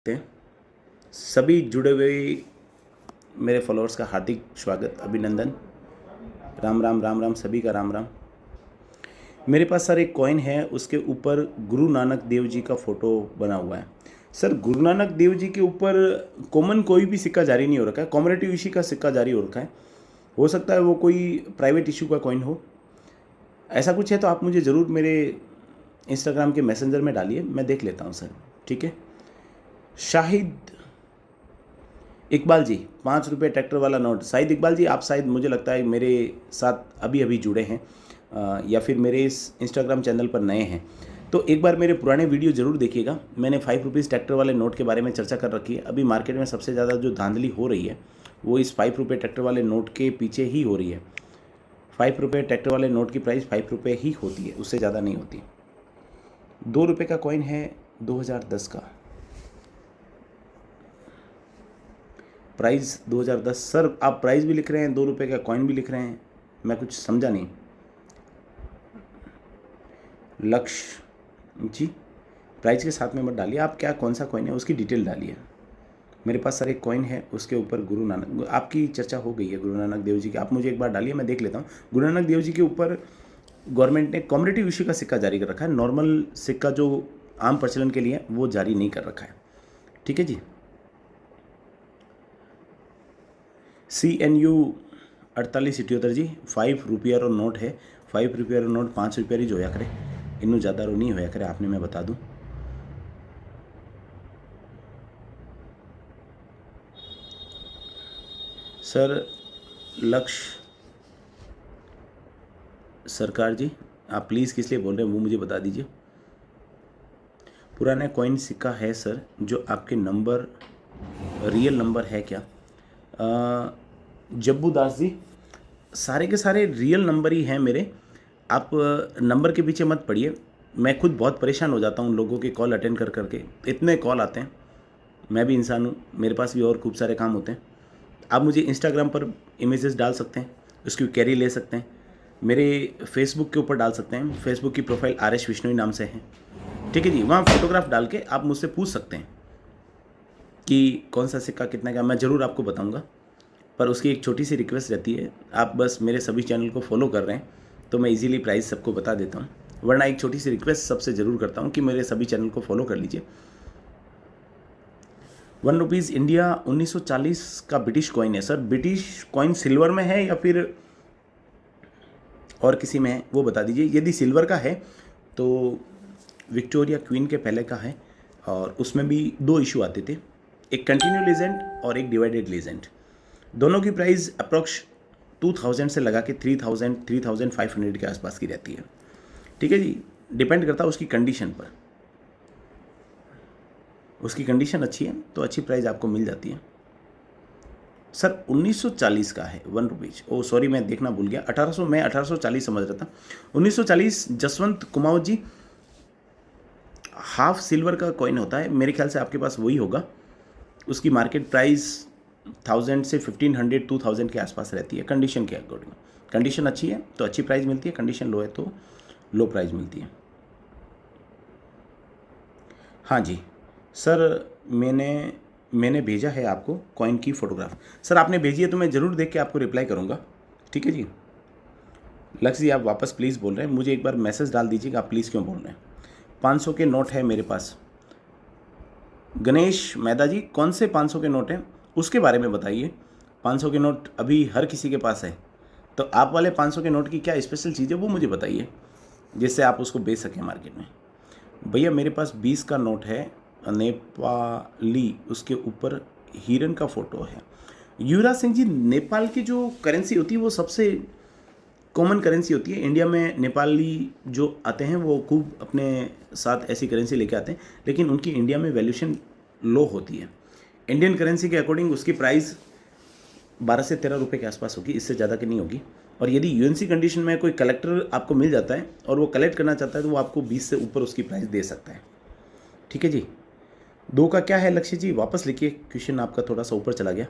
हैं। सभी जुड़े हुए मेरे फॉलोअर्स का हार्दिक स्वागत, अभिनंदन। राम राम राम राम, सभी का राम राम। मेरे पास सर एक कॉइन है, उसके ऊपर गुरु नानक देव जी का फ़ोटो बना हुआ है। सर गुरु नानक देव जी के ऊपर कॉमन कोई भी सिक्का जारी नहीं हो रखा है, कॉमरेटिव इशू का सिक्का जारी हो रखा है। हो सकता है वो कोई प्राइवेट इशू का कॉइन हो। ऐसा कुछ है तो आप मुझे ज़रूर मेरे इंस्टाग्राम के मैसेंजर में डालिए, मैं देख लेता हूँ सर। ठीक है। शाहिद इकबाल जी, 5 रुपये ट्रैक्टर वाला नोट। शाहिद इकबाल जी, आप शायद मुझे लगता है मेरे साथ अभी अभी जुड़े हैं या फिर मेरे इस इंस्टाग्राम चैनल पर नए हैं, तो एक बार मेरे पुराने वीडियो ज़रूर देखिएगा। मैंने 5 रुपीज़ ट्रैक्टर वाले नोट के बारे में चर्चा कर रखी है। अभी मार्केट में सबसे ज़्यादा जो धांधली हो रही है वो इस 5 रुपये ट्रैक्टर वाले नोट के पीछे ही हो रही है। 5 रुपये ट्रैक्टर वाले नोट की प्राइस 5 रुपये ही होती है, उससे ज़्यादा नहीं होती। 2 रुपये का कॉइन है 2010 का, प्राइस 2010। सर आप प्राइस भी लिख रहे हैं, 2 रुपये का कॉइन भी लिख रहे हैं, मैं कुछ समझा नहीं। लक्ष्य जी, प्राइस के साथ में मत डालिए, आप क्या कौन सा कॉइन है उसकी डिटेल डालिए। मेरे पास सर एक कॉइन है, उसके ऊपर गुरु नानक, आपकी चर्चा हो गई है गुरु नानक देव जी की, आप मुझे एक बार डालिए, मैं देख लेता हूँ। गुरु नानक देव जी के ऊपर गवर्नमेंट ने कॉमरेटिव इशू का सिक्का जारी कर रखा है, नॉर्मल सिक्का जो आम प्रचलन के लिए वो जारी नहीं कर रखा है। ठीक है जी। CNU 4878 जी, 5 रुपया रो नोट है। 5 रुपया रो नोट 5 रुपया ही जो होया करे, इनू ज़्यादा रो नहीं होया करे, आपने मैं बता दूँ। सर लक्ष्य सरकार जी, आप प्लीज़ किस लिए बोल रहे हैं वो मुझे बता दीजिए। पुराना कॉइन सिक्का है सर, जो आपके नंबर रियल नंबर है क्या? जब्बू दास जी, सारे के सारे रियल नंबर ही हैं मेरे। आप नंबर के पीछे मत पड़िए, मैं खुद बहुत परेशान हो जाता हूँ लोगों के कॉल अटेंड कर करके, इतने कॉल आते हैं। मैं भी इंसान हूँ, मेरे पास भी और खूब सारे काम होते हैं। आप मुझे इंस्टाग्राम पर इमेजेस डाल सकते हैं, उसकी क्वेरी ले सकते हैं, मेरे फेसबुक के ऊपर डाल सकते हैं। फेसबुक की प्रोफाइल RS विश्नोई नाम से है। ठीक है जी, वहाँ फोटोग्राफ डाल के आप मुझसे पूछ सकते हैं कि कौन सा सिक्का कितना का, मैं ज़रूर आपको बताऊँगा। पर उसकी एक छोटी सी रिक्वेस्ट रहती है, आप बस मेरे सभी चैनल को फॉलो कर रहे हैं तो मैं इजीली प्राइस सबको बता देता हूँ, वरना एक छोटी सी रिक्वेस्ट सबसे ज़रूर करता हूँ कि मेरे सभी चैनल को फॉलो कर लीजिए। 1 रुपीज़ इंडिया 1940 का ब्रिटिश कॉइन है। सर ब्रिटिश कॉइन सिल्वर में है या फिर और किसी में है वो बता दीजिए। यदि सिल्वर का है तो विक्टोरिया क्वीन के पहले का है, और उसमें भी 2 इशू आते थे, एक कंटिन्यू लीजेंड और एक डिवाइडेड लीजेंड। दोनों की प्राइस अप्रॉक्स 2000 से लगा के 3000 3500 के आसपास की रहती है। ठीक है जी, डिपेंड करता है उसकी कंडीशन पर। उसकी कंडीशन अच्छी है तो अच्छी प्राइस आपको मिल जाती है। सर 1940 का है 1 रुपीज़, ओ सॉरी मैं देखना भूल गया, 1800, मैं 1840 समझ रहा था। 1940 जसवंत कुमाऊँ जी, हाफ सिल्वर का कॉइन होता है, मेरे ख्याल से आपके पास वही होगा। उसकी मार्केट प्राइस 1000 से 1500 2000 के आसपास रहती है, कंडीशन के अकॉर्डिंग। कंडीशन अच्छी है तो अच्छी प्राइस मिलती है, कंडीशन लो है तो लो प्राइस मिलती है। हाँ जी सर, मैंने भेजा है आपको कॉइन की फ़ोटोग्राफ। सर आपने भेजी है तो मैं ज़रूर देख के आपको रिप्लाई करूँगा। ठीक है जी। लक्ष्य जी, आप वापस प्लीज़ बोल रहे हैं, मुझे एक बार मैसेज डाल दीजिएगा आप प्लीज़ क्यों बोल रहे हैं। 500 के नोट है मेरे पास। गणेश मैदा जी, कौन से 500 के नोट हैं उसके बारे में बताइए। 500 के नोट अभी हर किसी के पास है, तो आप वाले 500 के नोट की क्या स्पेशल चीज़ है वो मुझे बताइए, जिससे आप उसको बेच सकें मार्केट में। भैया मेरे पास 20 का नोट है नेपाली, उसके ऊपर हिरन का फ़ोटो है। युवराज सिंह जी, नेपाल की जो करेंसी होती है वो सबसे कॉमन करेंसी होती है। इंडिया में नेपाली जो आते हैं वो खूब अपने साथ ऐसी करेंसी लेके आते हैं, लेकिन उनकी इंडिया में वैल्यूशन लो होती है। इंडियन करेंसी के अकॉर्डिंग उसकी प्राइस 12 से 13 रुपये के आसपास होगी, इससे ज़्यादा की नहीं होगी। और यदि यूएनसी कंडीशन में कोई कलेक्टर आपको मिल जाता है और वो कलेक्ट करना चाहता है तो वो आपको 20 से ऊपर उसकी प्राइस दे सकता है। ठीक है जी। 2 का क्या है लक्ष्य जी, वापस लिखिए, क्वेश्चन आपका थोड़ा सा ऊपर चला गया।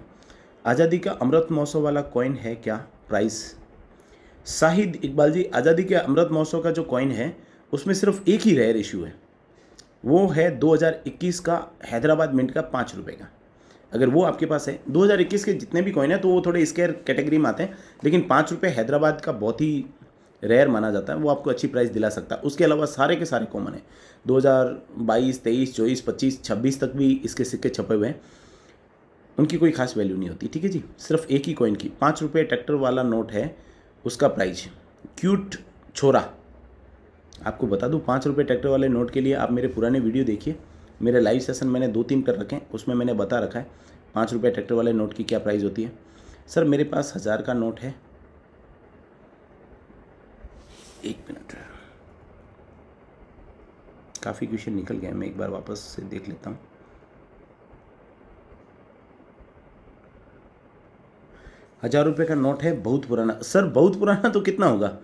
आज़ादी का अमृत महोत्सव वाला कॉइन है क्या प्राइस? शाहिद इकबाल जी, आज़ादी के अमृत महोत्सव का जो कॉइन है उसमें सिर्फ एक ही रेयर इशू है, वो है 2021 का हैदराबाद मिंट का 5 रुपये का। अगर वो आपके पास है, 2021 के जितने भी कॉइन है तो वो थोड़े स्केयर कैटेगरी में आते हैं, लेकिन 5 रुपये हैदराबाद का बहुत ही रेयर माना जाता है, वो आपको अच्छी प्राइस दिला सकता है। उसके अलावा सारे के सारे कॉमन है, 2022, 23, 24, 25, 26 तक भी इसके सिक्के छपे हुए हैं, उनकी कोई खास वैल्यू नहीं होती। ठीक है जी, सिर्फ एक ही कॉइन की 5 रुपये ट्रैक्टर वाला नोट है, उसका प्राइस क्यूट छोरा। आपको बता दूं, 5 रुपये ट्रैक्टर वाले नोट के लिए आप मेरे पुराने वीडियो देखिए, मेरे लाइव सेशन मैंने 2-3 कर रखे हैं, उसमें मैंने बता रखा है 5 रुपये ट्रैक्टर वाले नोट की क्या प्राइस होती है। सर मेरे पास 1000 का नोट है, एक मिनट, काफ़ी क्वेश्चन निकल गए, मैं एक बार वापस से देख लेता हूँ। ₹1000 का नोट है, बहुत पुराना। सर बहुत पुराना तो कितना होगा?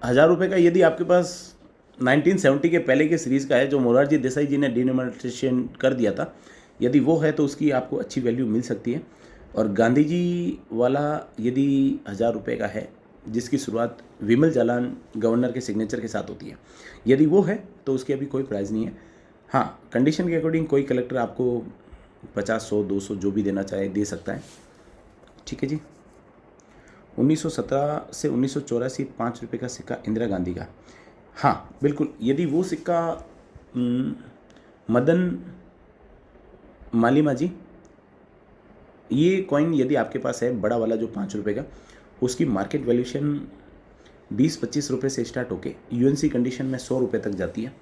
1000 रुपये का यदि आपके पास 1970 के पहले के सीरीज़ का है, जो मोरारजी देसाई जी ने डिनोमिनेशन कर दिया था, यदि वो है तो उसकी आपको अच्छी वैल्यू मिल सकती है। और गांधी जी वाला यदि 1000 रुपये का है, जिसकी शुरुआत विमल जालान गवर्नर के सिग्नेचर के साथ होती है, यदि वो है तो उसकी अभी कोई प्राइस नहीं है। हाँ, कंडीशन के अकॉर्डिंग कोई कलेक्टर आपको 50, 100, 200 जो भी देना चाहे दे सकता है। ठीक है जी। 1917 से 1984 5 रुपये का सिक्का इंदिरा गांधी का। हाँ बिल्कुल, यदि वो सिक्का मदन मालिमा जी, ये कॉइन यदि आपके पास है, बड़ा वाला जो 5 रुपये का, उसकी मार्केट वैल्यूशन 20-25 रुपये से स्टार्ट होके यूएनसी कंडीशन में 100 रुपये तक जाती है।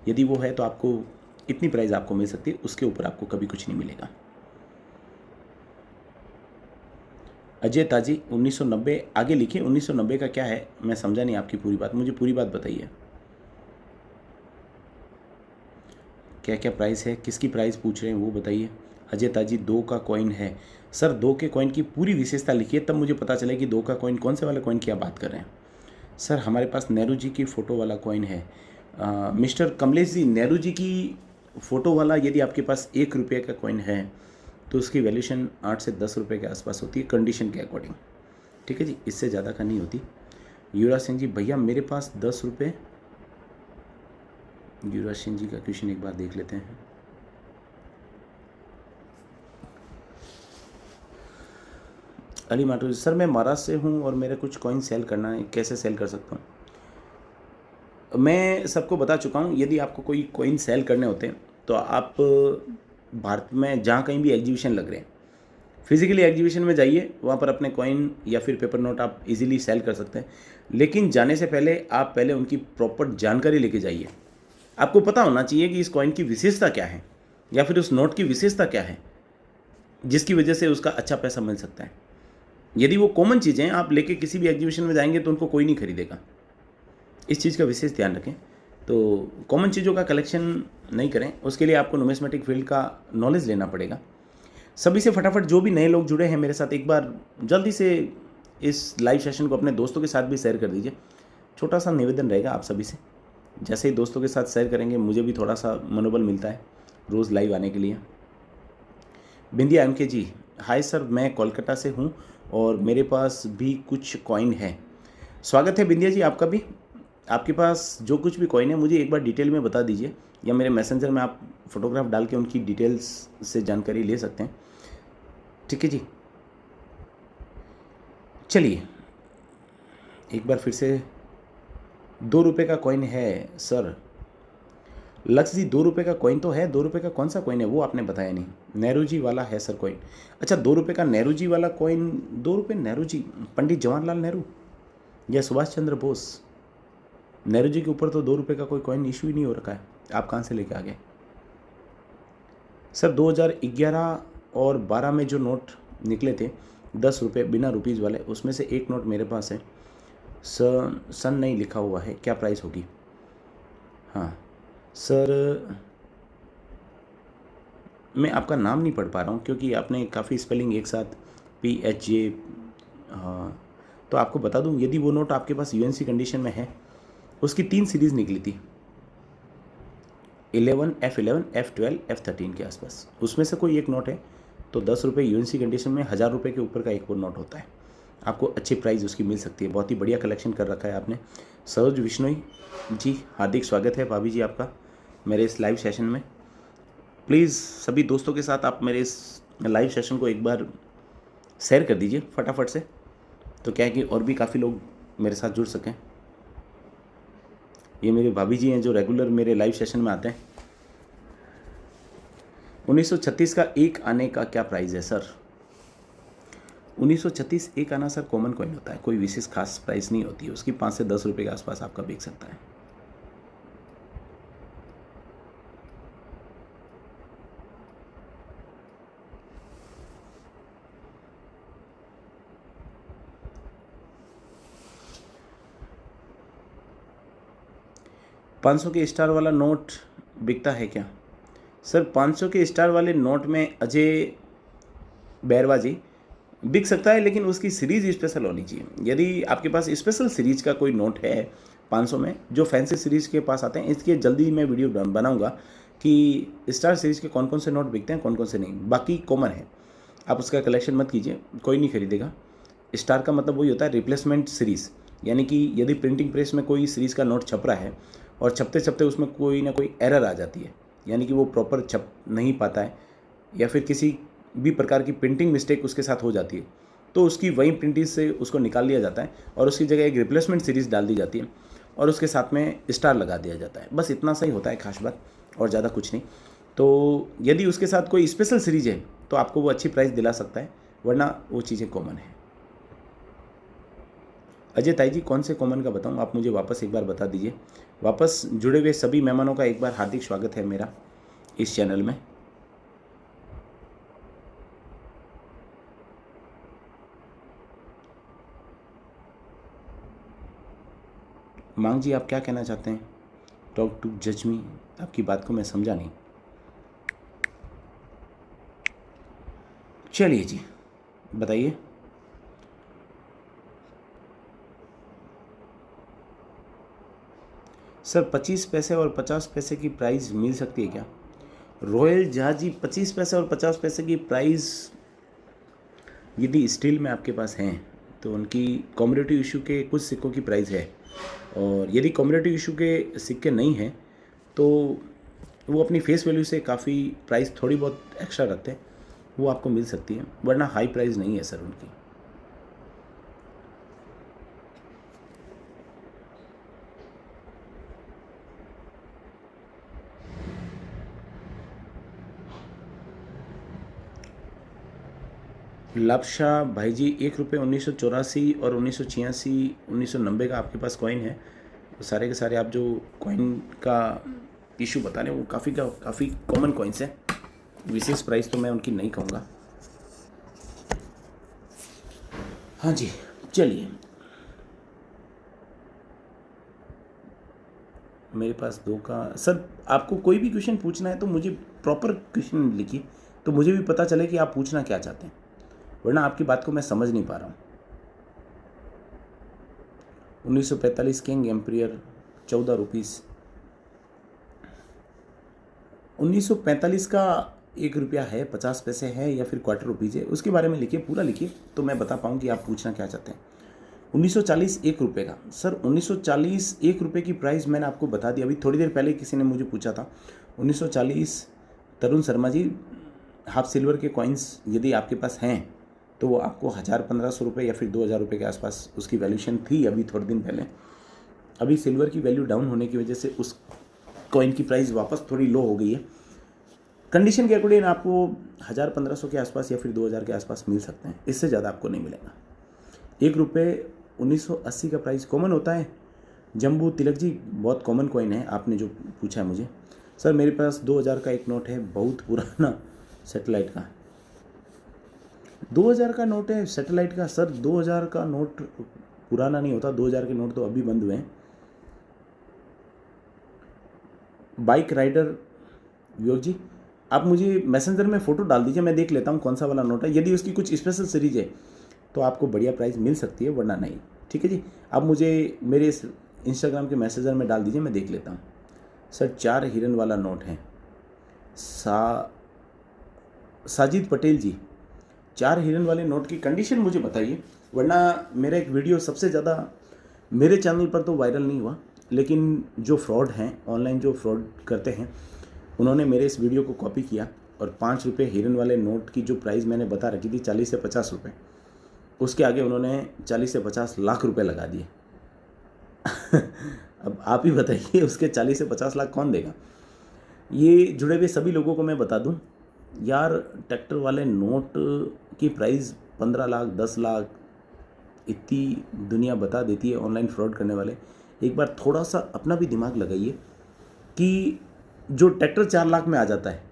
यदि वो है तो आपको इतनी प्राइस आपको मिल सकती है, उसके ऊपर आपको कभी कुछ नहीं मिलेगा। अजय ताजी 1990, आगे लिखिए 1990 का क्या है, मैं समझा नहीं आपकी पूरी बात, मुझे पूरी बात बताइए। क्या क्या प्राइस है, किसकी प्राइस पूछ रहे हैं वो बताइए। अजय ताजी 2 का कॉइन है। सर 2 के कॉइन की पूरी विशेषता लिखिए, तब मुझे पता चले कि 2 का कॉइन कौन से वाले कॉइन की आप बात कर रहे हैं। सर हमारे पास नेहरू जी की फ़ोटो वाला कॉइन है। मिस्टर कमलेश जी, नेहरू जी की फ़ोटो वाला यदि आपके पास 1 रुपये का कॉइन है तो उसकी वैल्यूशन 8 से 10 रुपये के आसपास होती है कंडीशन के अकॉर्डिंग। ठीक है जी, इससे ज़्यादा का नहीं होती। युवराज सिंह जी, भैया मेरे पास 10 रुपये। युवराज सिंह जी का क्वेश्चन एक बार देख लेते हैं। अली माटू जी, सर मैं महाराष्ट्र से हूँ और मेरे कुछ कॉइन सेल करना है, कैसे सेल कर सकता हूँ? मैं सबको बता चुका हूँ, यदि आपको कोई कॉइन सेल करने होते हैं तो आप भारत में जहाँ कहीं भी एग्जीबिशन लग रहे हैं, फिजिकली एग्जीबिशन में जाइए, वहाँ पर अपने कॉइन या फिर पेपर नोट आप इजीली सेल कर सकते हैं। लेकिन जाने से पहले आप पहले उनकी प्रॉपर जानकारी लेके जाइए। आपको पता होना चाहिए कि इस कॉइन की विशेषता क्या है या फिर उस नोट की विशेषता क्या है, जिसकी वजह से उसका अच्छा पैसा मिल सकता है। यदि वो कॉमन चीज़ें आप लेके किसी भी एग्जीबिशन में जाएंगे तो उनको कोई नहीं खरीदेगा। इस चीज़ का विशेष ध्यान रखें। तो कॉमन चीज़ों का कलेक्शन नहीं करें, उसके लिए आपको नुमिस्मेटिक फील्ड का नॉलेज लेना पड़ेगा। सभी से फटाफट जो भी नए लोग जुड़े हैं मेरे साथ, एक बार जल्दी से इस लाइव सेशन को अपने दोस्तों के साथ भी शेयर कर दीजिए। छोटा सा निवेदन रहेगा आप सभी से, जैसे ही दोस्तों के साथ शेयर करेंगे मुझे भी थोड़ा सा मनोबल मिलता है रोज़ लाइव आने के लिए। बिंदिया एमके जी, हाय सर, मैं कोलकाता से हूँ और मेरे पास भी कुछ कॉइन है। स्वागत है बिंदिया जी आपका भी। आपके पास जो कुछ भी कॉइन है मुझे एक बार डिटेल में बता दीजिए, या मेरे मैसेंजर में आप फोटोग्राफ डाल के उनकी डिटेल्स से जानकारी ले सकते हैं। ठीक है जी, चलिए एक बार फिर से 2 रुपये का कॉइन है सर। लक्ष्य जी, 2 रुपये का कॉइन तो है, 2 रुपये का कौन सा कॉइन है वो आपने बताया नहीं। नेहरू जी वाला है सर कॉइन। अच्छा, 2 रुपये का नेहरू जी वाला कॉइन, 2 रुपये नेहरू जी, पंडित जवाहरलाल नेहरू या सुभाष चंद्र बोस? नेहरू जी के ऊपर तो 2 रुपये का कोई कॉइन इशू ही नहीं हो रखा है, आप कहाँ से लेके आ गए? सर 2011 और 12 में जो नोट निकले थे 10 रुपये बिना रुपीज़ वाले, उसमें से एक नोट मेरे पास है। सन नहीं लिखा हुआ है, क्या प्राइस होगी? हाँ सर, मैं आपका नाम नहीं पढ़ पा रहा हूँ क्योंकि आपने काफ़ी स्पेलिंग एक साथ PHJ। हाँ, तो आपको बता दूँ, यदि वो नोट आपके पास यूएनसी कंडीशन में है, उसकी 3 सीरीज़ निकली थी, 11, F11, F12, F13 के आसपास, उसमें से कोई एक नोट है तो 10 रुपये यूएनसी कंडीशन में 1000 रुपये के ऊपर का एक और नोट होता है, आपको अच्छी प्राइस उसकी मिल सकती है। बहुत ही बढ़िया कलेक्शन कर रखा है आपने। सरोज विश्नोई जी, हार्दिक स्वागत है भाभी जी आपका। मेरे इस लाइव सेशन में। प्लीज़ सभी दोस्तों के साथ आप मेरे इस लाइव सेशन को एक बार शेयर कर दीजिए फटाफट से, तो क्या है कि और भी काफ़ी लोग मेरे साथ जुड़ सकें। ये मेरे भाभी जी हैं जो रेगुलर मेरे लाइव सेशन में आते हैं। 1936 का एक आने का क्या प्राइस है सर? 1936 एक आना सर कॉमन कॉइन होता है, कोई विशेष खास प्राइस नहीं होती है उसकी। 5 से 10 रुपये के आसपास आपका बिक सकता है। $500 के स्टार वाला नोट बिकता है क्या? सर 500 के स्टार वाले नोट में अजय बैरवा जी बिक सकता है, लेकिन उसकी सीरीज़ स्पेशल होनी चाहिए। यदि आपके पास स्पेशल सीरीज का कोई नोट है 500 में, जो फैंसी सीरीज़ के पास आते हैं, इसके जल्दी मैं वीडियो बनाऊंगा कि स्टार सीरीज़ के कौन कौन से नोट बिकते हैं, कौन कौन से नहीं। बाकी कॉमन है, आप उसका कलेक्शन मत कीजिए, कोई नहीं खरीदेगा। स्टार का मतलब वही होता है रिप्लेसमेंट सीरीज़, यानी कि यदि प्रिंटिंग प्रेस में कोई सीरीज़ का नोट छप रहा है और छपते छपते उसमें कोई ना कोई एरर आ जाती है, यानी कि वो प्रॉपर छप नहीं पाता है, या फिर किसी भी प्रकार की प्रिंटिंग मिस्टेक उसके साथ हो जाती है, तो उसकी वही प्रिंटिंग से उसको निकाल लिया जाता है और उसकी जगह एक रिप्लेसमेंट सीरीज़ डाल दी जाती है और उसके साथ में स्टार लगा दिया जाता है। बस इतना सही होता है खास बात, और ज़्यादा कुछ नहीं। तो यदि उसके साथ कोई स्पेशल सीरीज है तो आपको वो अच्छी प्राइस दिला सकता है, वरना वो चीज़ें कॉमन है। अजय ताई जी कौन से कॉमन का बताऊँ, आप मुझे वापस एक बार बता दीजिए। वापस जुड़े हुए सभी मेहमानों का एक बार हार्दिक स्वागत है मेरा इस चैनल में। मांग जी आप क्या कहना चाहते हैं? टॉक टू जज मी, आपकी बात को मैं समझा नहीं। चलिए जी बताइए। सर 25 पैसे और 50 पैसे की प्राइस मिल सकती है क्या? रॉयल जहाज जी 25 पैसे और 50 पैसे की प्राइस यदि स्टील में आपके पास हैं तो उनकी कॉमोडिटी इशू के कुछ सिक्कों की प्राइस है, और यदि कॉमोडिटी इशू के सिक्के नहीं हैं तो वो अपनी फेस वैल्यू से काफ़ी प्राइस थोड़ी बहुत एक्स्ट्रा रखते हैं, वो आपको मिल सकती है, वरना हाई प्राइस नहीं है सर उनकी। लापशा भाई जी 1 रुपये 1984 और 1986 1990 का आपके पास कॉइन है। सारे के सारे आप जो कॉइन का इशू बता रहे हैं वो काफ़ी कॉमन कॉइन्स हैं। विशेष प्राइस तो मैं उनकी नहीं कहूँगा। हाँ जी चलिए, मेरे पास 2 का सर, आपको कोई भी क्वेश्चन पूछना है तो मुझे प्रॉपर क्वेश्चन लिखिए, तो मुझे भी पता चले कि आप पूछना क्या चाहते हैं, वरना आपकी बात को मैं समझ नहीं पा रहा हूँ। 1945 किंग एम्पियर 14 रुपीज़। 1945 का 1 रुपया है, 50 पैसे है या फिर क्वार्टर रुपीज़ है, उसके बारे में लिखिए, पूरा लिखिए, तो मैं बता पाऊँ कि आप पूछना क्या चाहते हैं। 1940 1 रुपये का सर, 1940 1 रुपये की प्राइस मैंने आपको बता दी, अभी थोड़ी देर पहले किसी ने मुझे पूछा था। 1940 तरुण शर्मा जी, हाफ सिल्वर के कॉइन्स यदि आपके पास हैं तो वो आपको 1000-1500 रुपये या फिर 2000 रुपये के आसपास उसकी वैल्यूशन थी अभी थोड़े दिन पहले। अभी सिल्वर की वैल्यू डाउन होने की वजह से उस कॉइन की प्राइस वापस थोड़ी लो हो गई है। कंडीशन के अकॉर्डिंग आपको 1000-1500 के आसपास या फिर 2000 के आसपास मिल सकते हैं, इससे ज़्यादा आपको नहीं मिलेगा। 1 रुपये 1980 का प्राइस कॉमन होता है। जम्बू तिलक जी बहुत कॉमन कॉइन है, आपने जो पूछा है मुझे। सर मेरे पास 2000 का एक नोट है, बहुत पुराना, सैटेलाइट का। 2000 का नोट है सैटेलाइट का सर, 2000 का नोट पुराना नहीं होता, 2000 के नोट तो अभी बंद हुए हैं। बाइक राइडर योग जी, आप मुझे मैसेंजर में फ़ोटो डाल दीजिए, मैं देख लेता हूँ कौन सा वाला नोट है। यदि उसकी कुछ स्पेशल सीरीज है तो आपको बढ़िया प्राइस मिल सकती है, वरना नहीं। ठीक है जी, आप मुझे मेरे इस इंस्टाग्राम के मैसेंजर में डाल दीजिए, मैं देख लेता हूँ। सर 4 हिरन वाला नोट है। साजिद पटेल जी, 4 हिरन वाले नोट की कंडीशन मुझे बताइए, वरना मेरा एक वीडियो सबसे ज़्यादा मेरे चैनल पर तो वायरल नहीं हुआ, लेकिन जो फ्रॉड हैं, ऑनलाइन जो फ्रॉड करते हैं, उन्होंने मेरे इस वीडियो को कॉपी किया और 5 रुपये हिरन वाले नोट की जो प्राइस मैंने बता रखी थी 40 से 50 रुपये, उसके आगे उन्होंने 40 से 50 लाख रुपए लगा दिए। अब आप ही बताइए उसके 40 से 50 लाख कौन देगा। ये जुड़े हुए सभी लोगों को मैं बता दूं, यार ट्रैक्टर वाले नोट की प्राइस 15 लाख 10 लाख इतनी दुनिया बता देती है ऑनलाइन फ्रॉड करने वाले। एक बार थोड़ा सा अपना भी दिमाग लगाइए कि जो ट्रैक्टर 4 लाख में आ जाता है,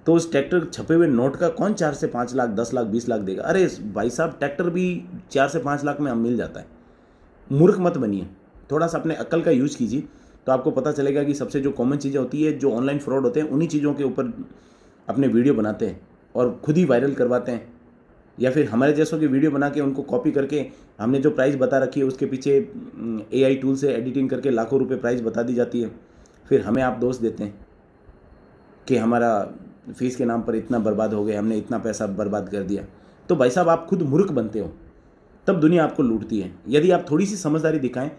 तो उस ट्रैक्टर छपे हुए नोट का कौन 4 से 5 लाख 10 लाख 20 लाख देगा। अरे भाई साहब, ट्रैक्टर भी 4 से 5 लाख में मिल जाता है। मूर्ख मत बनिए, थोड़ा सा अपने अक्ल का यूज कीजिए, तो आपको पता चलेगा कि सबसे जो कॉमन चीज़ें होती है, जो ऑनलाइन फ्रॉड होते हैं, उन्हीं चीज़ों के ऊपर अपने वीडियो बनाते हैं और खुद ही वायरल करवाते हैं, या फिर हमारे जैसों की वीडियो बना के उनको कॉपी करके हमने जो प्राइस बता रखी है उसके पीछे AI टूल से एडिटिंग करके लाखों रुपए प्राइस बता दी जाती है। फिर हमें आप दोष देते हैं कि हमारा फीस के नाम पर इतना बर्बाद हो गया, हमने इतना पैसा बर्बाद कर दिया। तो भाई साहब, आप खुद मूर्ख बनते हो, तब दुनिया आपको लूटती है। यदि आप थोड़ी सी समझदारी दिखाएं,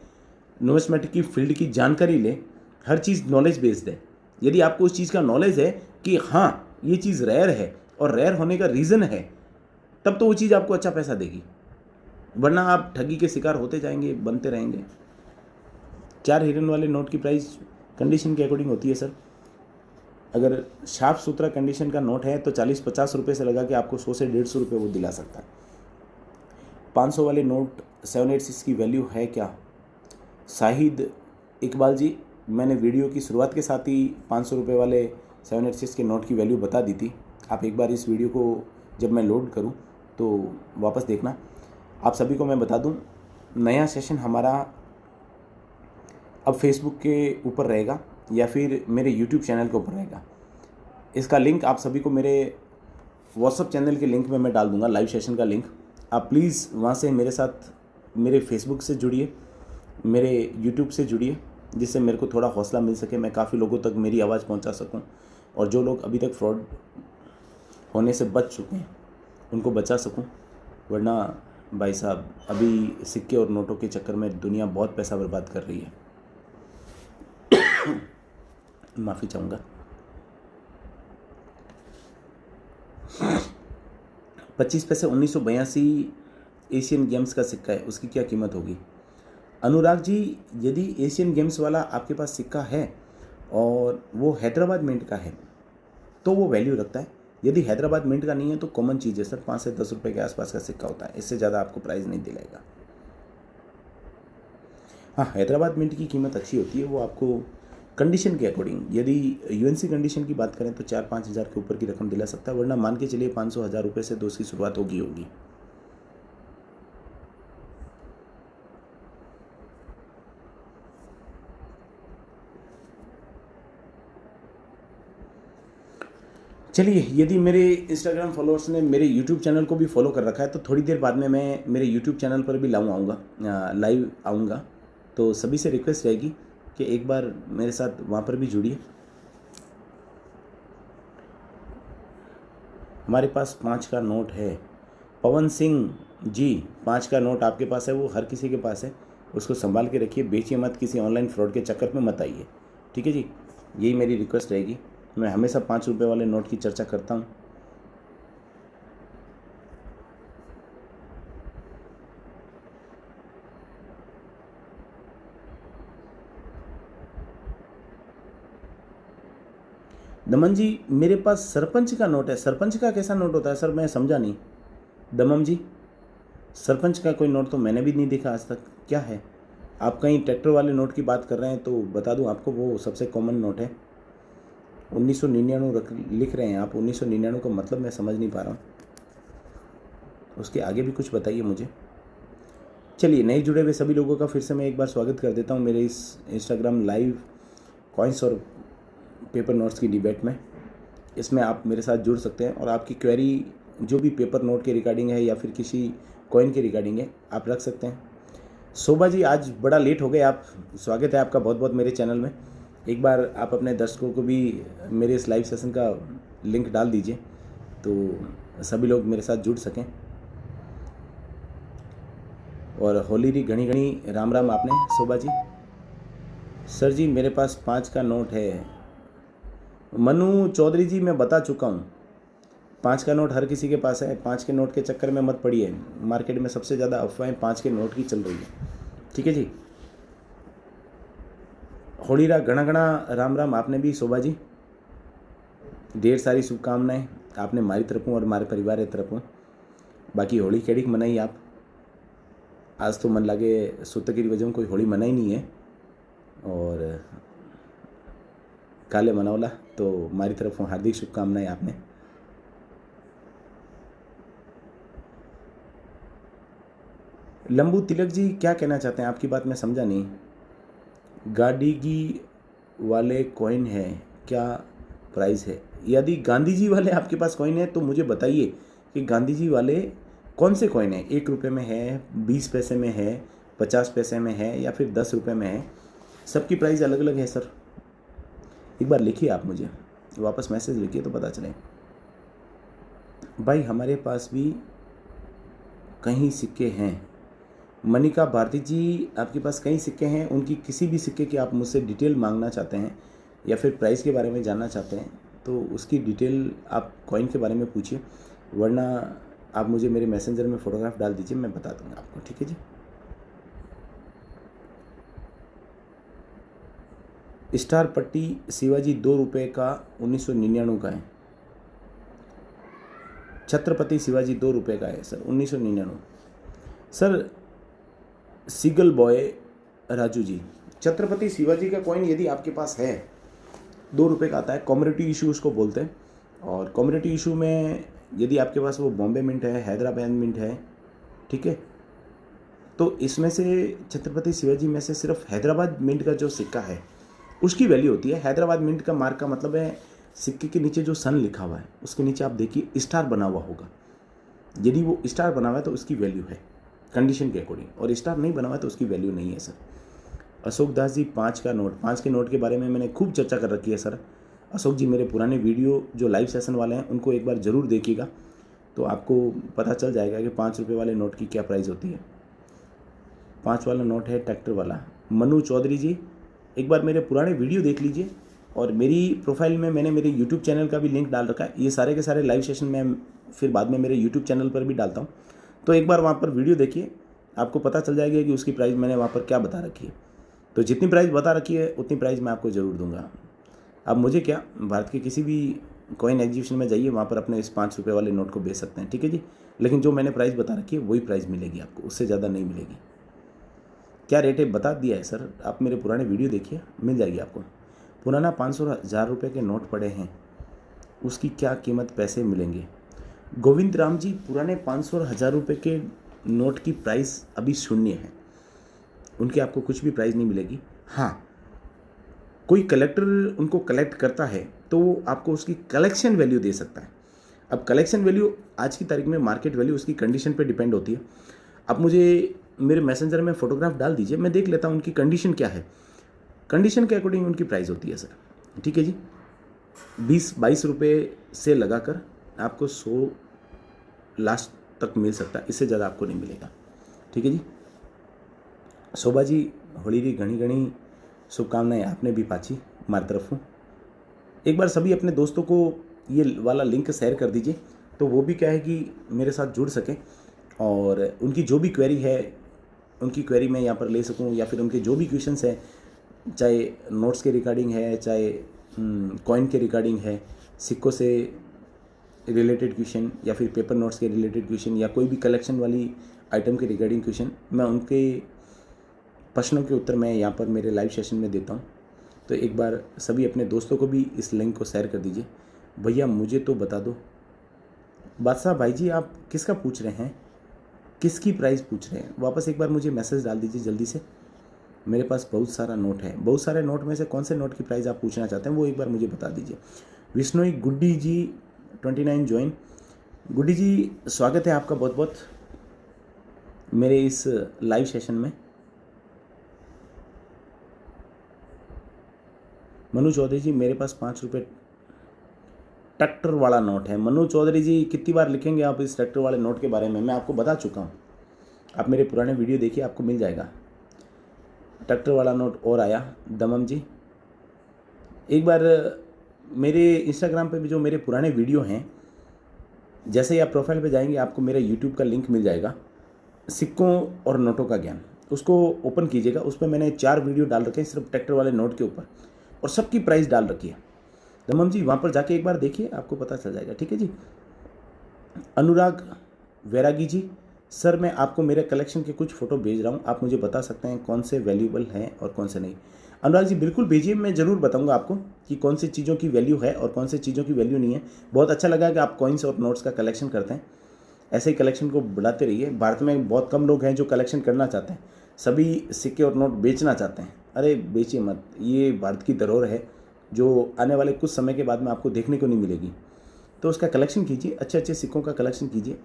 न्यूमिस्मेटिक की फील्ड की जानकारी लें, हर चीज़ नॉलेज बेस्ड है। यदि आपको उस चीज़ का नॉलेज है कि हाँ ये चीज़ रेयर है और रेयर होने का रीज़न है, तब तो वो चीज़ आपको अच्छा पैसा देगी, वरना आप ठगी के शिकार होते जाएंगे, बनते रहेंगे। 4 हिरन वाले नोट की प्राइस कंडीशन के अकॉर्डिंग होती है सर। अगर साफ सुथरा कंडीशन का नोट है तो 40-50 रुपये से लगा के आपको 100 से 150 रुपये वो दिला सकता है। 500 वाले नोट 786 की वैल्यू है क्या? शाहिद इकबाल जी, मैंने वीडियो की शुरुआत के साथ ही 500 रुपये वाले 786 के नोट की वैल्यू बता दी थी। आप एक बार इस वीडियो को जब मैं लोड करूं तो वापस देखना। आप सभी को मैं बता दूं, नया सेशन हमारा अब फेसबुक के ऊपर रहेगा या फिर मेरे यूट्यूब चैनल के ऊपर रहेगा। इसका लिंक आप सभी को मेरे व्हाट्सअप चैनल के लिंक में मैं डाल दूंगा, लाइव सेशन का लिंक। आप प्लीज़ वहाँ से मेरे साथ मेरे फेसबुक से जुड़िए, मेरे यूट्यूब से जुड़िए, जिससे मेरे को थोड़ा हौसला मिल सके, मैं काफ़ी लोगों तक मेरी आवाज़ पहुँचा सकूँ, और जो लोग अभी तक फ्रॉड होने से बच चुके हैं उनको बचा सकूं। वरना भाई साहब, अभी सिक्के और नोटों के चक्कर में दुनिया बहुत पैसा बर्बाद कर रही है। माफ़ी चाहूँगा। 25 पैसे 1982 एशियन गेम्स का सिक्का है, उसकी क्या कीमत होगी? अनुराग जी, यदि एशियन गेम्स वाला आपके पास सिक्का है और वो हैदराबाद मिंट का है तो वो वैल्यू रखता है। यदि हैदराबाद मिंट का नहीं है तो कॉमन चीज़ है सर, 5 से 10 रुपये के आसपास का सिक्का होता है, इससे ज़्यादा आपको प्राइस नहीं दिलाएगा। हाँ, हैदराबाद मिंट की कीमत अच्छी होती है, वो आपको कंडीशन के अकॉर्डिंग, यदि UNC कंडीशन की बात करें तो 4-5 हज़ार के ऊपर की रकम दिला सकता है, वरना मान के चलिए 500-1000 रुपये से तो उसकी शुरुआत होगी। चलिए, यदि मेरे इंस्टाग्राम फॉलोअर्स ने मेरे यूट्यूब चैनल को भी फॉलो कर रखा है तो थोड़ी देर बाद में मैं मेरे यूट्यूब चैनल पर भी लाइव आऊँगा, तो सभी से रिक्वेस्ट रहेगी कि एक बार मेरे साथ वहाँ पर भी जुड़िए। हमारे पास 5 का नोट है। पवन सिंह जी, 5 का नोट आपके पास है, वो हर किसी के पास है, उसको संभाल के रखिए, बेचिए मत, किसी ऑनलाइन फ्रॉड के चक्कर में मत आइए, ठीक है जी। यही मेरी रिक्वेस्ट रहेगी। मैं हमेशा 5 रुपये वाले नोट की चर्चा करता हूँ। दमन जी, मेरे पास सरपंच का नोट है। सरपंच का कैसा नोट होता है सर, मैं समझा नहीं। दमन जी, सरपंच का कोई नोट तो मैंने भी नहीं देखा आज तक, क्या है? आप कहीं ट्रैक्टर वाले नोट की बात कर रहे हैं तो बता दूं आपको, वो सबसे कॉमन नोट है। 1999 लिख रहे हैं आप, 1999 का मतलब मैं समझ नहीं पा रहा हूँ, उसके आगे भी कुछ बताइए मुझे। चलिए, नए जुड़े हुए सभी लोगों का फिर से मैं एक बार स्वागत कर देता हूँ मेरे इस इंस्टाग्राम लाइव कॉइन्स और पेपर नोट्स की डिबेट में। इसमें आप मेरे साथ जुड़ सकते हैं और आपकी क्वेरी जो भी पेपर नोट के रिगार्डिंग है या फिर किसी कॉइन के रिगार्डिंग है, आप रख सकते हैं। शोभा जी, आज बड़ा लेट हो गए आप, स्वागत है आपका बहुत बहुत मेरे चैनल में। एक बार आप अपने दर्शकों को भी मेरे इस लाइव सेशन का लिंक डाल दीजिए तो सभी लोग मेरे साथ जुड़ सकें। और होली री घनी घनी राम राम आपने शोभा जी। सर जी मेरे पास 5 का नोट है। मनु चौधरी जी मैं बता चुका हूँ, 5 का नोट हर किसी के पास है। 5 के नोट के चक्कर में मत पड़िए, मार्केट में सबसे ज़्यादा अफवाहें 5 के नोट की चल रही है। ठीक है जी। होलीरा घना घना राम राम। आपने भी शोभा जी ढेर सारी शुभकामनाएं, आपने मारी तरफ हूँ और हमारे परिवार की तरफ हूँ। बाकी होली केड़ी मनाई आप? आज तो मन लगे सुत की वजह कोई होली मनाई नहीं है और काले मनावला, तो हमारी तरफ हार्दिक शुभकामनाएं आपने। लंबू तिलक जी क्या कहना चाहते हैं? आपकी बात मैं समझा नहीं। गाड़ी की वाले कॉइन है, क्या प्राइस है? यदि गांधी जी वाले आपके पास कॉइन है तो मुझे बताइए कि गांधी जी वाले कौन से कॉइन है। 1 रुपये में है, 20 पैसे में है, 50 पैसे में है या फिर 10 रुपये में है? सबकी प्राइस अलग अलग है सर। एक बार लिखिए, आप मुझे वापस मैसेज लिखिए तो पता चले। भाई हमारे पास भी कहीं सिक्के हैं। मनिका भारती जी आपके पास कई सिक्के हैं, उनकी किसी भी सिक्के की आप मुझसे डिटेल मांगना चाहते हैं या फिर प्राइस के बारे में जानना चाहते हैं तो उसकी डिटेल आप कॉइन के बारे में पूछिए, वरना आप मुझे मेरे मैसेंजर में फ़ोटोग्राफ डाल दीजिए, मैं बता दूंगा आपको। ठीक है जी। स्टार पट्टी शिवाजी 2 रुपये का 1999 का है। छत्रपति शिवाजी 2 रुपये का है सर, 1999। सर सीगल बॉय राजू जी, छत्रपति शिवाजी का कॉइन यदि आपके पास है 2 रुपये का आता है, कॉमोडिटी इशू उसको बोलते हैं। और कॉमोडिटी इशू में यदि आपके पास वो बॉम्बे मिंट है, हैदराबाद मिंट है, ठीक है, तो इसमें से छत्रपति शिवाजी में से सिर्फ हैदराबाद मिंट का जो सिक्का है उसकी वैल्यू होती है। हैदराबाद मिंट का मार्क का मतलब है सिक्के के नीचे जो सन लिखा हुआ है उसके नीचे आप देखिए स्टार बना हुआ होगा। यदि वो स्टार बना हुआ है तो उसकी वैल्यू है कंडीशन के अकॉर्डिंग, और स्टार नहीं बना हुआ है तो उसकी वैल्यू नहीं है सर। अशोक दास जी 5 का नोट, 5 के नोट के बारे में मैंने खूब चर्चा कर रखी है सर। अशोक जी मेरे पुराने वीडियो जो लाइव सेशन वाले हैं उनको एक बार ज़रूर देखिएगा तो आपको पता चल जाएगा कि 5 रुपये वाले नोट की क्या प्राइस होती है। 5 वाला नोट है ट्रैक्टर वाला। मनु चौधरी जी एक बार मेरे पुराने वीडियो देख लीजिए, और मेरी प्रोफाइल में मैंने मेरे यूट्यूब चैनल का भी लिंक डाल रखा है। ये सारे के सारे लाइव सेशन मैं फिर बाद में मेरे यूट्यूब चैनल पर भी डालता हूँ, तो एक बार वहाँ पर वीडियो देखिए, आपको पता चल जाएगा कि उसकी प्राइस मैंने वहाँ पर क्या बता रखी है। तो जितनी प्राइस बता रखी है उतनी प्राइस मैं आपको ज़रूर दूंगा। अब मुझे क्या, भारत के किसी भी कॉइन एग्जीबिशन में जाइए, वहाँ पर अपने इस 5 रुपये वाले नोट को बेच सकते हैं। ठीक है जी, लेकिन जो मैंने प्राइस बता रखी है वही प्राइस मिलेगी आपको, उससे ज़्यादा नहीं मिलेगी। क्या रेट है बता दिया है सर, आप मेरे पुराने वीडियो देखिए, मिल जाएगी आपको। पुराना 500,000 रुपये के नोट पड़े हैं, उसकी क्या कीमत, पैसे मिलेंगे? गोविंद राम जी पुराने 500,000 रुपये के नोट की प्राइस अभी शून्य है, उनकी आपको कुछ भी प्राइस नहीं मिलेगी। हाँ, कोई कलेक्टर उनको कलेक्ट करता है तो वो आपको उसकी कलेक्शन वैल्यू दे सकता है। अब कलेक्शन वैल्यू आज की तारीख में मार्केट वैल्यू उसकी कंडीशन पे डिपेंड होती है। आप मुझे मेरे मैसेंजर में फ़ोटोग्राफ डाल दीजिए, मैं देख लेता हूँ उनकी कंडीशन क्या है, कंडीशन के अकॉर्डिंग उनकी प्राइस होती है सर। ठीक है जी। 20-22 रुपये से लगाकर आपको 100 लास्ट तक मिल सकता है, इससे ज़्यादा आपको नहीं मिलेगा। ठीक है जी। शोभा जी होली की घनी घनी शुभकामनाएं, आपने भी पाची हमारी तरफ हूँ। एक बार सभी अपने दोस्तों को ये वाला लिंक शेयर कर दीजिए तो वो भी क्या है कि मेरे साथ जुड़ सकें और उनकी जो भी क्वेरी है उनकी क्वेरी मैं यहाँ पर ले सकूँ, या फिर उनके जो भी क्वेश्चंस हैं, चाहे नोट्स के रिगार्डिंग है, चाहे कॉइन के रिगार्डिंग है, सिक्कों से रिलेटेड क्वेश्चन, या फिर पेपर नोट्स के रिलेटेड क्वेश्चन, या कोई भी कलेक्शन वाली आइटम के रिगार्डिंग क्वेश्चन, मैं उनके प्रश्नों के उत्तर मैं यहाँ पर मेरे लाइव सेशन में देता हूँ। तो एक बार सभी अपने दोस्तों को भी इस लिंक को शेयर कर दीजिए। भैया मुझे तो बता दो। बादशाह भाई जी आप किसका पूछ रहे हैं, किसकी प्राइस पूछ रहे हैं? वापस एक बार मुझे मैसेज डाल दीजिए जल्दी से। मेरे पास बहुत सारा नोट है, बहुत सारे नोट में से कौन से नोट की प्राइस आप पूछना चाहते हैं वो एक बार मुझे बता दीजिए। विष्णोई गुड्डी जी 29 ज्वाइन। गुड्डी जी स्वागत है आपका बहुत बहुत मेरे इस लाइव सेशन में। मनु चौधरी जी मेरे पास 5 रुपये ट्रैक्टर वाला नोट है। मनु चौधरी जी कितनी बार लिखेंगे आप इस ट्रैक्टर वाले नोट के बारे में? मैं आपको बता चुका हूँ, आप मेरे पुराने वीडियो देखिए, आपको मिल जाएगा। ट्रैक्टर वाला नोट और आया दमम जी। एक बार मेरे इंस्टाग्राम पे भी जो मेरे पुराने वीडियो हैं, जैसे ही आप प्रोफाइल पे जाएंगे आपको मेरा यूट्यूब का लिंक मिल जाएगा, सिक्कों और नोटों का ज्ञान, उसको ओपन कीजिएगा। उस पर मैंने 4 वीडियो डाल रखे हैं सिर्फ ट्रैक्टर वाले नोट के ऊपर, और सबकी प्राइस डाल रखी है। दमम जी वहाँ पर जाके एक बार देखिए, आपको पता चल जाएगा। ठीक है जी। अनुराग वैरागी जी, सर मैं आपको मेरे कलेक्शन के कुछ फ़ोटो भेज रहा हूँ, आप मुझे बता सकते हैं कौन से वैल्यूएबल हैं और कौन से नहीं। अनुराग जी बिल्कुल भेजिए, मैं ज़रूर बताऊंगा आपको कि कौन सी चीज़ों की वैल्यू है और कौन सी चीज़ों की वैल्यू नहीं है। बहुत अच्छा लगा कि आप कॉइन्स और नोट्स का कलेक्शन करते हैं, ऐसे ही कलेक्शन को बढ़ाते रहिए। भारत में बहुत कम लोग हैं जो कलेक्शन करना चाहते हैं, सभी सिक्के और नोट बेचना चाहते हैं। अरे बेचिए मत, ये भारत की धरोहर है जो आने वाले कुछ समय के बाद में आपको देखने को नहीं मिलेगी। तो उसका कलेक्शन कीजिए, अच्छे अच्छे सिक्कों का कलेक्शन कीजिए।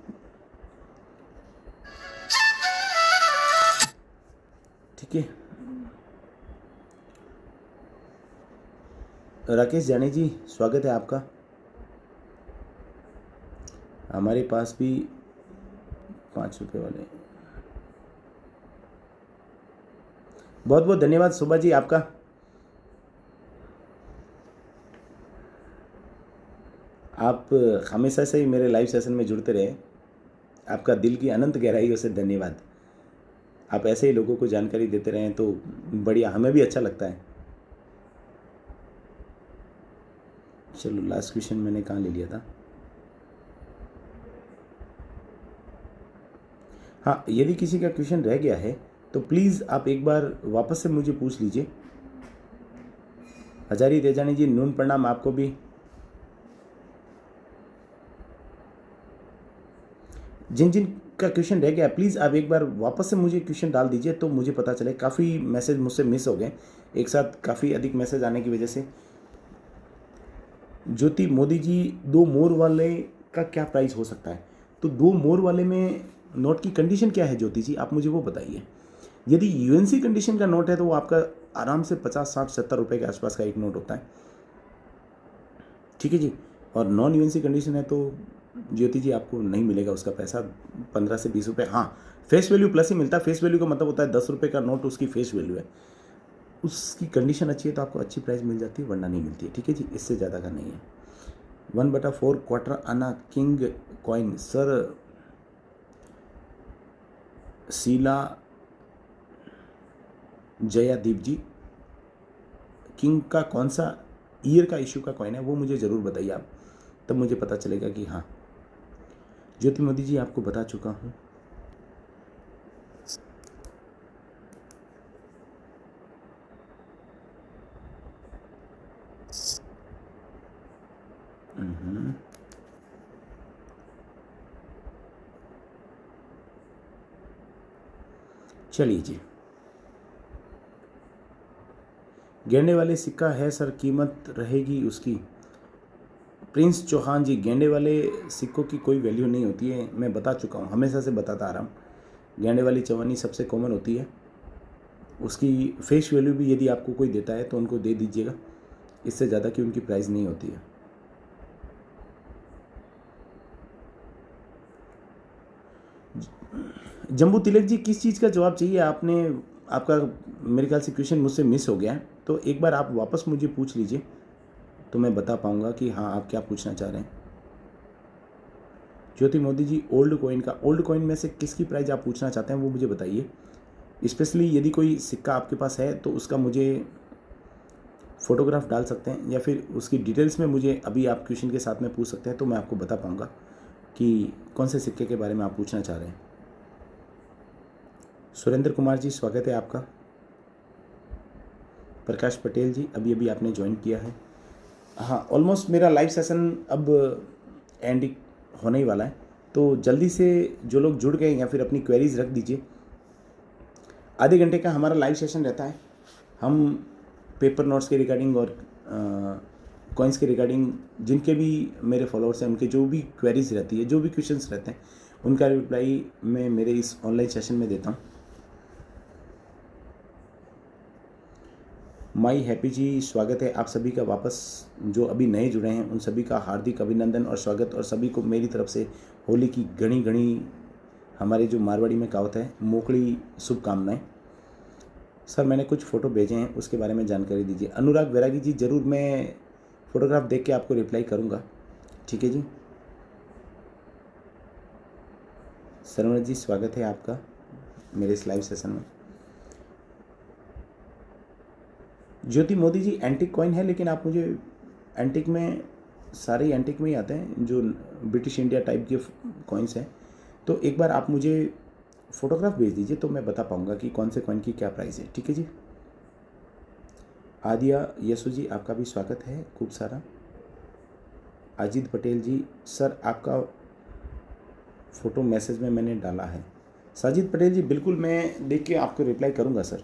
ठीक है। राकेश जानी जी स्वागत है आपका। हमारे पास भी 5 रुपये वाले, बहुत बहुत धन्यवाद शोभा जी आपका। आप हमेशा से ही मेरे लाइव सेशन में जुड़ते रहे, आपका दिल की अनंत गहराइयों से धन्यवाद। आप ऐसे ही लोगों को जानकारी देते रहें तो बढ़िया, हमें भी अच्छा लगता है। चलो लास्ट क्वेश्चन मैंने कहाँ ले लिया था। हाँ, यदि किसी का क्वेश्चन रह गया है तो प्लीज़ आप एक बार वापस से मुझे पूछ लीजिए। हजारी तेजानी जी नून प्रणाम आपको भी। जिन जिन का क्वेश्चन रह गया प्लीज़ आप एक बार वापस से मुझे क्वेश्चन डाल दीजिए तो मुझे पता चले। काफ़ी मैसेज मुझसे मिस हो गए एक साथ, काफ़ी अधिक मैसेज आने की वजह से। ज्योति मोदी जी 2 मोर वाले का क्या प्राइस हो सकता है? तो 2 मोर वाले में नोट की कंडीशन क्या है ज्योति जी, आप मुझे वो बताइए। यदि यूएनसी कंडीशन का नोट है तो वो आपका आराम से 50, 60, 70 रुपये के आसपास का एक नोट होता है। ठीक है जी। और नॉन यूएनसी कंडीशन है तो ज्योति जी आपको नहीं मिलेगा उसका पैसा, 15 से 20 रुपये। हाँ, फेस वैल्यू प्लस ही मिलता है। फेस वैल्यू का मतलब होता है 10 रुपये का नोट उसकी फेस वैल्यू है। उसकी कंडीशन अच्छी है तो आपको अच्छी प्राइस मिल जाती है, वरना नहीं मिलती है। ठीक है जी, इससे ज़्यादा का नहीं है। 1/4 क्वार्टर आना किंग कॉइन, सर शीला जयादीप जी, किंग का कौन सा ईयर का इशू का कॉइन है वो मुझे ज़रूर बताइए आप, तब मुझे पता चलेगा कि हाँ। ज्योति मोदी जी आपको बता चुका हूँ। चलिए जी, गेंडे वाले सिक्का है सर, कीमत रहेगी उसकी? प्रिंस चौहान जी, गेंडे वाले सिक्कों की कोई वैल्यू नहीं होती है, मैं बता चुका हूँ, हमेशा से बताता आ रहा हूँ। गेंडे वाली चवानी सबसे कॉमन होती है, उसकी फेस वैल्यू भी यदि आपको कोई देता है तो उनको दे दीजिएगा, इससे ज़्यादा की उनकी प्राइस नहीं होती है। जम्बू तिलक जी, किस चीज़ का जवाब चाहिए आपने? आपका मेरे ख्याल से क्वेश्चन मुझसे मिस हो गया है, तो एक बार आप वापस मुझे पूछ लीजिए तो मैं बता पाऊंगा कि हाँ आप क्या पूछना चाह रहे हैं। ज्योति मोदी जी, ओल्ड कॉइन का, ओल्ड कॉइन में से किसकी प्राइस आप पूछना चाहते हैं वो मुझे बताइए। स्पेशली यदि कोई सिक्का आपके पास है तो उसका मुझे फ़ोटोग्राफ डाल सकते हैं, या फिर उसकी डिटेल्स में मुझे अभी आप क्वेश्चन के साथ में पूछ सकते हैं, तो मैं आपको बता पाऊँगा कि कौन से सिक्के के बारे में आप पूछना चाह रहे हैं। सुरेंद्र कुमार जी स्वागत है आपका। प्रकाश पटेल जी, अभी अभी आपने ज्वाइन किया है। हाँ, ऑलमोस्ट मेरा लाइव सेशन अब एंड होने ही वाला है, तो जल्दी से जो लोग जुड़ गए या फिर अपनी क्वेरीज रख दीजिए। आधे घंटे का हमारा लाइव सेशन रहता है। हम पेपर नोट्स के रिगार्डिंग और कॉइन्स के रिगार्डिंग जिनके भी मेरे फॉलोअर्स हैं उनके जो भी क्वेरीज रहती है, जो भी क्वेश्चंस रहते हैं, उनका रिप्लाई मैं मेरे इस ऑनलाइन सेशन में देता हूँ। माई हैप्पी जी स्वागत है आप सभी का वापस। जो अभी नए जुड़े हैं उन सभी का हार्दिक अभिनंदन और स्वागत, और सभी को मेरी तरफ से होली की घनी हमारे जो मारवाड़ी में कहावत है, मोकड़ी शुभकामनाएं। सर मैंने कुछ फ़ोटो भेजे हैं, उसके बारे में जानकारी दीजिए। अनुराग वैरागी जी, ज़रूर मैं फ़ोटोग्राफ देख के आपको रिप्लाई करूँगा, ठीक है जी। सरवण जी, स्वागत है आपका मेरे इस लाइव सेशन में। ज्योति मोदी जी, एंटिक कॉइन है, लेकिन आप मुझे एंटिक में, सारे एंटिक में ही आते हैं जो ब्रिटिश इंडिया टाइप के कॉइन्स हैं। तो एक बार आप मुझे फ़ोटोग्राफ भेज दीजिए तो मैं बता पाऊँगा कि कौन से कॉइन की क्या प्राइस है, ठीक है जी। आदिया यसु जी, आपका भी स्वागत है खूब सारा। अजीत पटेल जी, सर आपका फ़ोटो मैसेज में मैंने डाला है। साजिद पटेल जी, बिल्कुल मैं देख के आपको रिप्लाई करूँगा सर,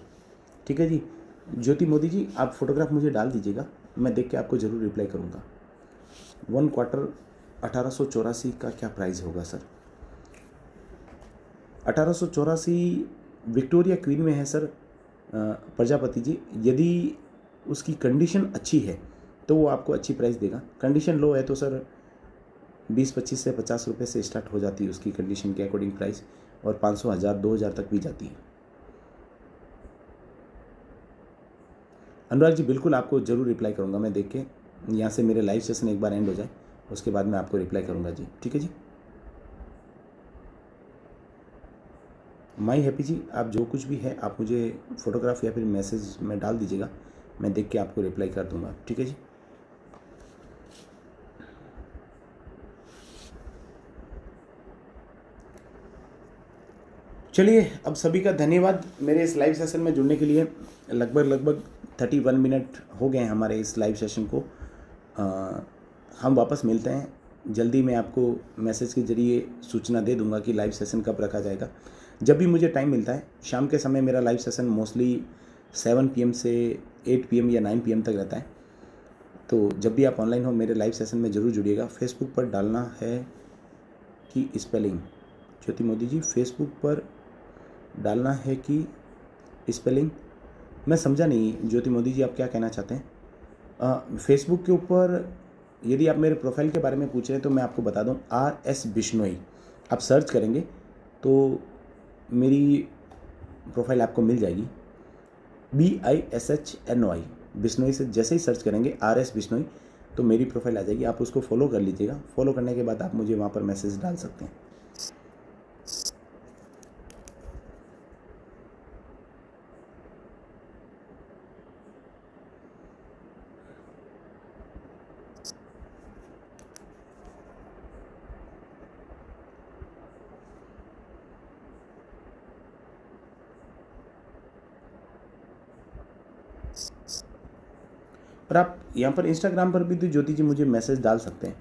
ठीक है जी। ज्योति मोदी जी, आप फ़ोटोग्राफ मुझे डाल दीजिएगा, मैं देख के आपको ज़रूर रिप्लाई करूँगा। 1 क्वार्टर 1884 का क्या प्राइस होगा सर? 1884 विक्टोरिया क्वीन में है सर। प्रजापति जी, यदि उसकी कंडीशन अच्छी है तो वो आपको अच्छी प्राइस देगा। कंडीशन लो है तो सर 20-25 से 50 रुपये से स्टार्ट हो जाती है उसकी कंडीशन के अकॉर्डिंग प्राइस, और 500, 1000, 2000 तक भी जाती है। अनुराग जी, बिल्कुल आपको ज़रूर रिप्लाई करूँगा मैं देख के। यहाँ से मेरे लाइव सेशन एक बार एंड हो जाए, उसके बाद मैं आपको रिप्लाई करूँगा जी, ठीक है जी। माई हैप्पी जी, आप जो कुछ भी है आप मुझे फ़ोटोग्राफ या फिर मैसेज में डाल दीजिएगा, मैं देख के आपको रिप्लाई कर दूँगा, ठीक है जी। चलिए, अब सभी का धन्यवाद मेरे इस लाइव सेशन में जुड़ने के लिए। लगभग 31 मिनट हो गए हैं हमारे इस लाइव सेशन को। हम वापस मिलते हैं जल्दी। मैं आपको मैसेज के ज़रिए सूचना दे दूंगा कि लाइव सेशन कब रखा जाएगा। जब भी मुझे टाइम मिलता है, शाम के समय मेरा लाइव सेशन मोस्टली 7 PM से 8 PM या 9 PM तक रहता है। तो जब भी आप ऑनलाइन हो मेरे लाइव सेशन में ज़रूर जुड़िएगा। फेसबुक पर डालना है कि स्पेलिंग, ज्योति मोदी जी, फेसबुक पर डालना है कि स्पेलिंग, मैं समझा नहीं ज्योति मोदी जी आप क्या कहना चाहते हैं। फेसबुक के ऊपर यदि आप मेरे प्रोफाइल के बारे में पूछ रहे हैं तो मैं आपको बता दूं, RS बिश्नोई आप सर्च करेंगे तो मेरी प्रोफाइल आपको मिल जाएगी। BISHNOI, बिश्नोई से जैसे ही सर्च करेंगे RS बिश्नोई तो मेरी प्रोफाइल आ जाएगी। आप उसको फॉलो कर लीजिएगा। फॉलो करने के बाद आप मुझे वहाँ पर मैसेज डाल सकते हैं। और आप यहाँ पर इंस्टाग्राम पर भी तो ज्योति जी मुझे मैसेज डाल सकते हैं।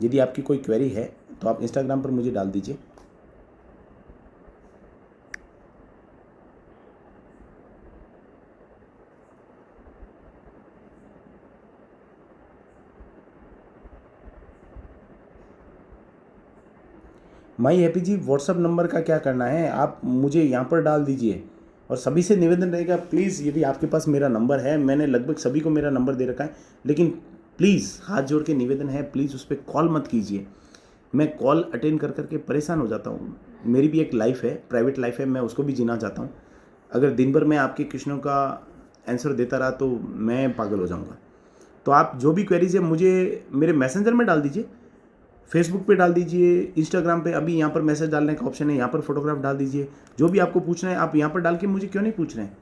यदि आपकी कोई क्वेरी है तो आप इंस्टाग्राम पर मुझे डाल दीजिए। My Happy ji, WhatsApp number का क्या करना है, आप मुझे यहाँ पर डाल दीजिए। और सभी से निवेदन रहेगा, प्लीज़ यदि आपके पास मेरा नंबर है, मैंने लगभग सभी को मेरा नंबर दे रखा है, लेकिन प्लीज़ हाथ जोड़ के निवेदन है, प्लीज़ उस पर कॉल मत कीजिए। मैं कॉल अटेंड कर करके परेशान हो जाता हूँ। मेरी भी एक लाइफ है, प्राइवेट लाइफ है, मैं उसको भी जीना चाहता हूँ। अगर दिन भर मैं आपके क्वेश्चनों का आंसर देता रहा तो मैं पागल हो जाऊँगा। तो आप जो भी क्वेरीज है मुझे मेरे मैसेंजर में डाल दीजिए, फेसबुक पे डाल दीजिए, इंस्टाग्राम पे अभी यहाँ पर मैसेज डालने का ऑप्शन है, यहाँ पर फोटोग्राफ डाल दीजिए। जो भी आपको पूछना है आप यहाँ पर डाल के मुझे क्यों नहीं पूछ रहे हैं,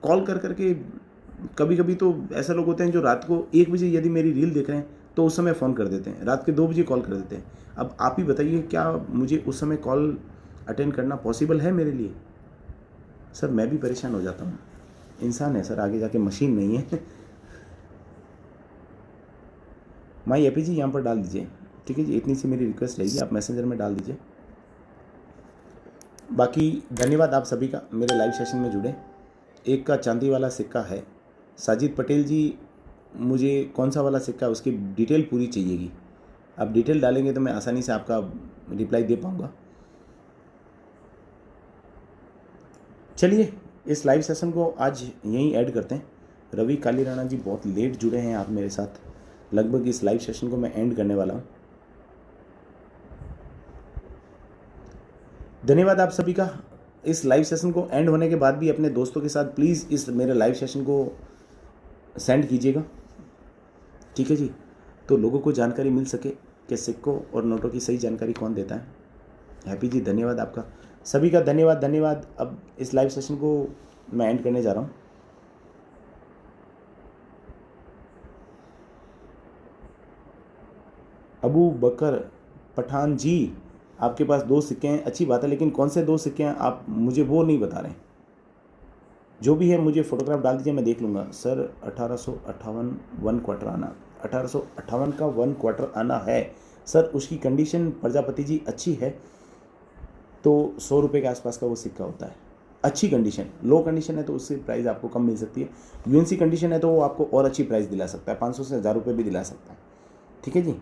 कॉल कर करके। कभी कभी तो ऐसे लोग होते हैं जो रात को 1 बजे यदि मेरी रील देख रहे हैं तो उस समय फ़ोन कर देते हैं, रात के 2 बजे कॉल कर देते हैं। अब आप ही बताइए, क्या मुझे उस समय कॉल अटेंड करना पॉसिबल है मेरे लिए? सर मैं भी परेशान हो जाता हूँ, इंसान है सर, आगे जाके मशीन नहीं है। माई एपी जी यहाँ पर डाल दीजिए, ठीक है जी। इतनी सी मेरी रिक्वेस्ट रहेगी, आप मैसेंजर में डाल दीजिए। बाकी धन्यवाद आप सभी का मेरे लाइव सेशन में जुड़े। एक का चांदी वाला सिक्का है। साजिद पटेल जी, मुझे कौन सा वाला सिक्का है उसकी डिटेल पूरी चाहिएगी। आप डिटेल डालेंगे तो मैं आसानी से आपका रिप्लाई दे पाऊँगा। चलिए इस लाइव सेशन को आज यहीं ऐड करते हैं। रवि काली राणा जी, बहुत लेट जुड़े हैं आप मेरे साथ। लगभग इस लाइव सेशन को मैं एंड करने वाला हूँ। धन्यवाद आप सभी का इस लाइव सेशन को एंड होने के बाद भी अपने दोस्तों के साथ प्लीज़ इस मेरे लाइव सेशन को सेंड कीजिएगा, ठीक है जी, तो लोगों को जानकारी मिल सके कि सिक्कों और नोटों की सही जानकारी कौन देता है। हैप्पी जी, धन्यवाद आपका, सभी का धन्यवाद धन्यवाद। अब इस लाइव सेशन को मैं एंड करने जा रहा हूँ। अबू बकर पठान जी, आपके पास 2 सिक्के हैं, अच्छी बात है, लेकिन कौन से 2 सिक्के हैं आप मुझे वो नहीं बता रहे हैं। जो भी है मुझे फ़ोटोग्राफ डाल दीजिए, मैं देख लूँगा। सर 1858 1 क्वार्टर आना, 1858 का 1 क्वार्टर आना है सर, उसकी कंडीशन प्रजापति जी अच्छी है तो 100 रुपये के आसपास का वो सिक्का होता है, अच्छी कंडीशन। लो कंडीशन है तो उससे प्राइस आपको कम मिल सकती है। यूएनसी कंडीशन है तो वो आपको और अच्छी प्राइस दिला सकता है, 500 से 1000 रुपये भी दिला सकता है, ठीक है जी।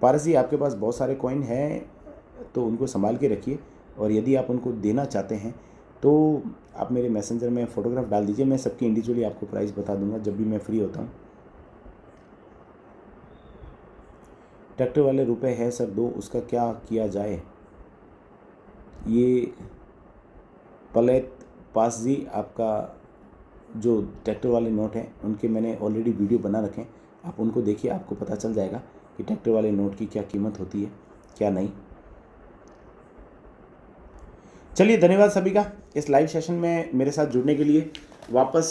पारस जी, आपके पास बहुत सारे कॉइन हैं तो उनको संभाल के रखिए, और यदि आप उनको देना चाहते हैं तो आप मेरे मैसेंजर में फ़ोटोग्राफ डाल दीजिए, मैं सबकी इंडिविजुअली आपको प्राइस बता दूंगा जब भी मैं फ्री होता हूँ। ट्रैक्टर वाले रुपए है सर 2, उसका क्या किया जाए? ये पलेत पास जी, आपका जो ट्रैक्टर वाले नोट हैं उनके मैंने ऑलरेडी वीडियो बना रखे हैं, आप उनको देखिए, आपको पता चल जाएगा कि ट्रैक्टर वाले नोट की क्या कीमत होती है क्या नहीं। चलिए, धन्यवाद सभी का इस लाइव सेशन में मेरे साथ जुड़ने के लिए। वापस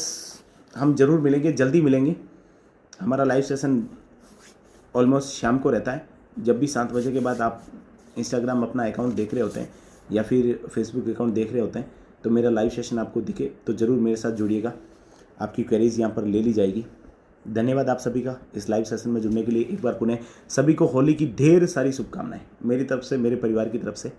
हम ज़रूर मिलेंगे, जल्दी मिलेंगे। हमारा लाइव सेशन ऑलमोस्ट शाम को रहता है, जब भी 7 बजे के बाद आप इंस्टाग्राम अपना अकाउंट देख रहे होते हैं या फिर फेसबुक अकाउंट देख रहे होते हैं तो मेरा लाइव सेशन आपको दिखे तो ज़रूर मेरे साथ जुड़िएगा, आपकी क्वेरीज यहाँ पर ले ली जाएगी। धन्यवाद आप सभी का इस लाइव सेशन में जुड़ने के लिए। एक बार पुनः सभी को होली की ढेर सारी शुभकामनाएं मेरी तरफ से, मेरे परिवार की तरफ से।